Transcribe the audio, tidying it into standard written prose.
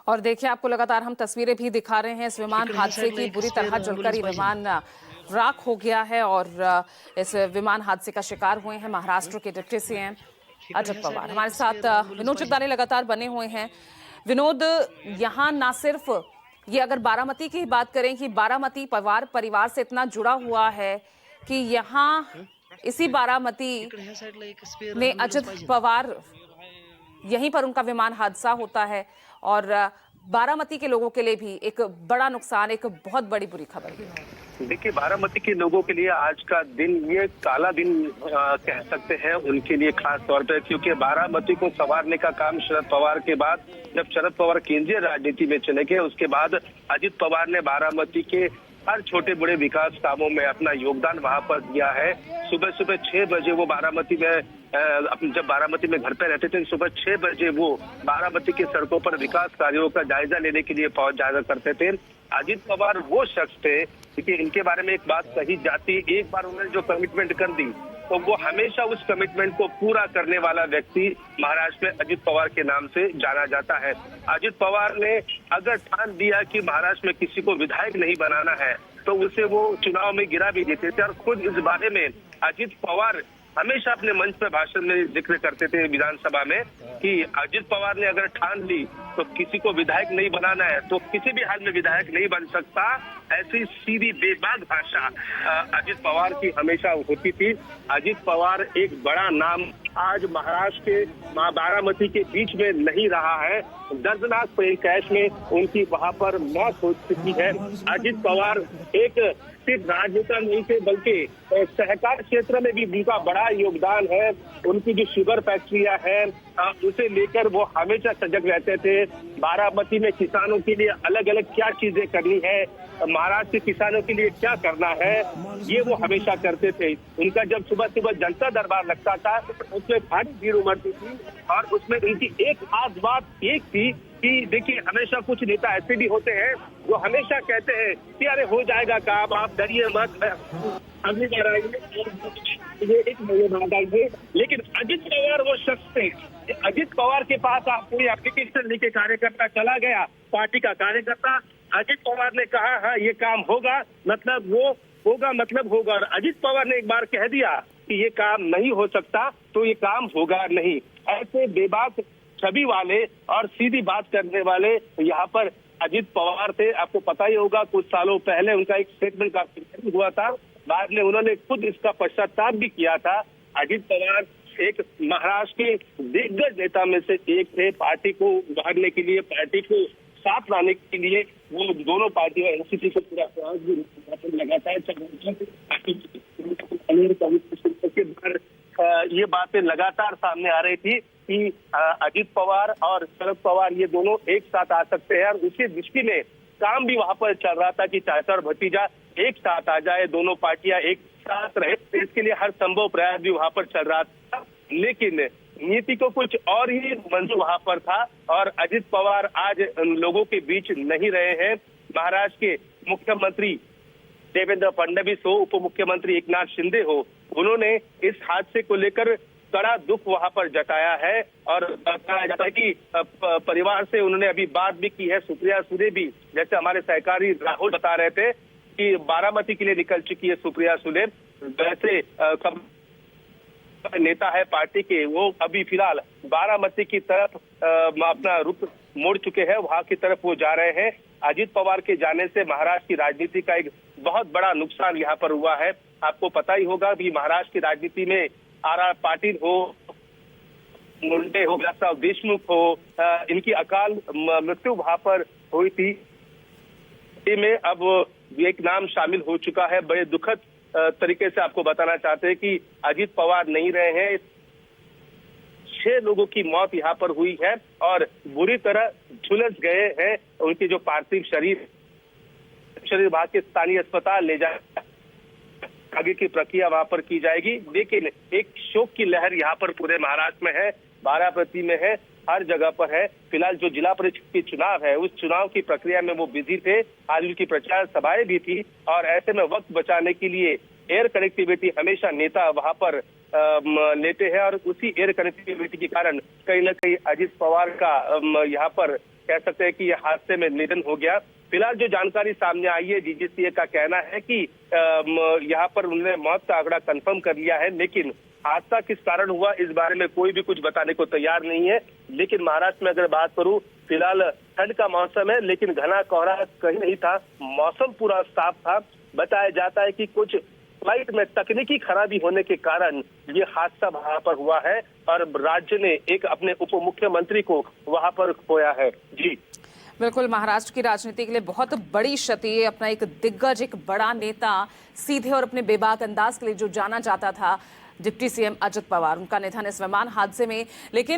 और देखिए, आपको लगातार हम तस्वीरें भी दिखा रहे हैं इस विमान हादसे की। बुरी तरह जलकर ये विमान राख हो गया है और इस विमान हादसे का शिकार हुए हैं महाराष्ट्र के डिप्टी सीएम अजित पवार। हमारे साथ विनोद चित्तानी लगातार बने हुए हैं। विनोद, यहाँ ना सिर्फ ये अगर बारामती की बात करें कि बारामती पवार परिवार से इतना जुड़ा हुआ है कि यहाँ इसी बारामती में अजित पवार यहीं पर उनका विमान हादसा होता है और बारामती के लोगों के लिए भी एक बड़ा नुकसान, एक बहुत बड़ी बुरी खबर है। देखिए, बारामती के लोगों के लिए आज का दिन ये काला दिन कह सकते हैं उनके लिए, खास तौर पे क्योंकि बारामती को संवारने का काम शरद पवार के बाद, जब शरद पवार केंद्रीय राजनीति में चले गए, उसके बाद अजित पवार ने बारामती के हर छोटे बड़े विकास कामों में अपना योगदान वहां पर दिया है। सुबह सुबह 6 बजे वो बारामती में जब बारामती में घर पे रहते थे, सुबह 6 बजे वो बारामती के सड़कों पर विकास कार्यों का जायजा लेने के लिए पहुंच जाया करते थे। अजित पवार वो शख्स थे कि इनके बारे में एक बात कही जाती, एक बार उन्होंने जो कमिटमेंट कर दी तो वो हमेशा उस कमिटमेंट को पूरा करने वाला व्यक्ति महाराष्ट्र में अजित पवार के नाम से जाना जाता है। अजित पवार ने अगर ठान दिया कि महाराष्ट्र में किसी को विधायक नहीं बनाना है तो उसे वो चुनाव में गिरा भी देते थे। और खुद इस बारे में अजित पवार हमेशा अपने मंच पर भाषण में जिक्र करते थे विधानसभा में कि अजित पवार ने अगर ठान ली तो किसी को विधायक नहीं बनाना है तो किसी भी हाल में विधायक नहीं बन सकता। ऐसी सीधी बेबाक भाषा अजित पवार की हमेशा होती थी। अजित पवार एक बड़ा नाम आज महाराष्ट्र के बारामती के बीच में नहीं रहा है। दर्दनाक प्लेन क्रैश में उनकी वहां पर मौत हो चुकी है। अजित पवार एक सिर्फ राजनेता नहीं थे बल्कि सहकार क्षेत्र में भी उनका बड़ा योगदान है। उनकी जो शुगर फैक्ट्रियां हैं उसे लेकर वो हमेशा सजग रहते थे। बारामती में किसानों के लिए अलग अलग क्या चीजें करनी है, महाराष्ट्र के किसानों के लिए क्या करना है, ये वो हमेशा करते थे। उनका जब सुबह सुबह जनता दरबार लगता था उसमें भारी भीड़ उमड़ती थी और उसमें उनकी एक खास बात एक थी कि देखिए, हमेशा कुछ नेता ऐसे भी होते हैं जो हमेशा कहते हैं कि अरे हो जाएगा काम, आप डरिए मत, अगली बार आएंगे, ये एक महीने बाद आएंगे। लेकिन अजित पवार वो शख्स थे, अजित पवार के पास आप कोई एप्लीकेशन लेके कार्यकर्ता चला गया, पार्टी का कार्यकर्ता, अजित पवार ने कहा हाँ ये काम होगा मतलब वो होगा, मतलब होगा। और अजित पवार ने एक बार कह दिया कि ये काम नहीं हो सकता तो ये काम होगा नहीं। ऐसे बेबाक छवि वाले और सीधी बात करने वाले यहाँ पर अजित पवार थे। आपको पता ही होगा कुछ सालों पहले उनका एक स्टेटमेंट काफी हुआ था, बाद में उन्होंने खुद इसका पश्चाताप भी किया था। अजित पवार एक महाराष्ट्र के दिग्गज नेता में से एक थे। पार्टी को उभारने के लिए, पार्टी को साथ लाने के लिए वो दोनों पार्टियों एनसीपी को पूरा प्रयास भी लगातार ये बातें लगातार सामने आ रही थी कि अजित पवार और शरद पवार ये दोनों एक साथ आ सकते हैं। और उसी दृष्टि में काम भी वहां पर चल रहा था कि चाचा और भतीजा एक साथ आ जाए, दोनों पार्टियां एक साथ रहे। इसके लिए हर संभव प्रयास भी वहां पर चल रहा था, लेकिन नीति को कुछ और ही मंजूर वहां पर था। और अजित पवार आज लोगों के बीच नहीं रहे हैं। महाराष्ट्र के मुख्यमंत्री देवेंद्र फडणवीस हो, उप मुख्यमंत्री एकनाथ शिंदे हो, उन्होंने इस हादसे को लेकर कड़ा दुख वहां पर जताया है। और कहा जाता है कि परिवार से उन्होंने अभी बात भी की है। सुप्रिया सुले भी, जैसे हमारे सहकारी राहुल बता रहे थे कि बारामती के लिए निकल चुकी है सुप्रिया सुले, वैसे नेता है पार्टी के, वो अभी फिलहाल बारामती की तरफ अपना रुख मोड़ चुके हैं, वहां की तरफ वो जा रहे हैं। अजित पवार के जाने से महाराष्ट्र की राजनीति का एक बहुत बड़ा नुकसान यहाँ पर हुआ है। आपको पता ही होगा कि महाराष्ट्र की राजनीति में आर पाटिल हो, मुंडे हो, व्यासराव देशमुख हो, इनकी अकाल मृत्यु वहां पर हुई थी। में अब एक नाम शामिल हो चुका है। बड़े दुखद तरीके से आपको बताना चाहते हैं कि अजित पवार नहीं रहे हैं। 6 लोगों की मौत यहाँ पर हुई है और बुरी तरह झुलस गए हैं। उनके जो पार्थिव शरीर भाग के स्थानीय अस्पताल ले जाए, आगे की प्रक्रिया वहां पर की जाएगी। लेकिन एक शोक की लहर यहाँ पर पूरे महाराष्ट्र में है, बारामती में है, हर जगह पर है। फिलहाल जो जिला परिषद की चुनाव है उस चुनाव की प्रक्रिया में वो बिजी थे। आज उनकी प्रचार सभाएं भी थी और ऐसे में वक्त बचाने के लिए एयर कनेक्टिविटी हमेशा नेता वहां पर लेते हैं और उसी एयर कनेक्टिविटी के कारण कहीं न कहीं अजित पवार का यहाँ पर कह सकते हैं कि ये हादसे में निधन हो गया। फिलहाल जो जानकारी सामने आई है, डीजीसीए का कहना है कि यहाँ पर उन्होंने मौत का आंकड़ा कंफर्म कर लिया है, लेकिन हादसा किस कारण हुआ इस बारे में कोई भी कुछ बताने को तैयार नहीं है। लेकिन महाराष्ट्र में अगर बात करूं, फिलहाल ठंड का मौसम है, लेकिन घना कोहरा कहीं नहीं था, मौसम पूरा साफ था। बताया जाता है कि कुछ फ्लाइट में तकनीकी खराबी होने के कारण ये हादसा वहां पर हुआ है और राज्य ने एक अपने उप मुख्यमंत्री को वहां पर खोया है। जी बिल्कुल, महाराष्ट्र की राजनीति के लिए बहुत बड़ी क्षति है। अपना एक दिग्गज, एक बड़ा नेता, सीधे और अपने बेबाक अंदाज के लिए जो जाना जाता था, डिप्टी सीएम अजित पवार, उनका निधन इस विमान हादसे में। लेकिन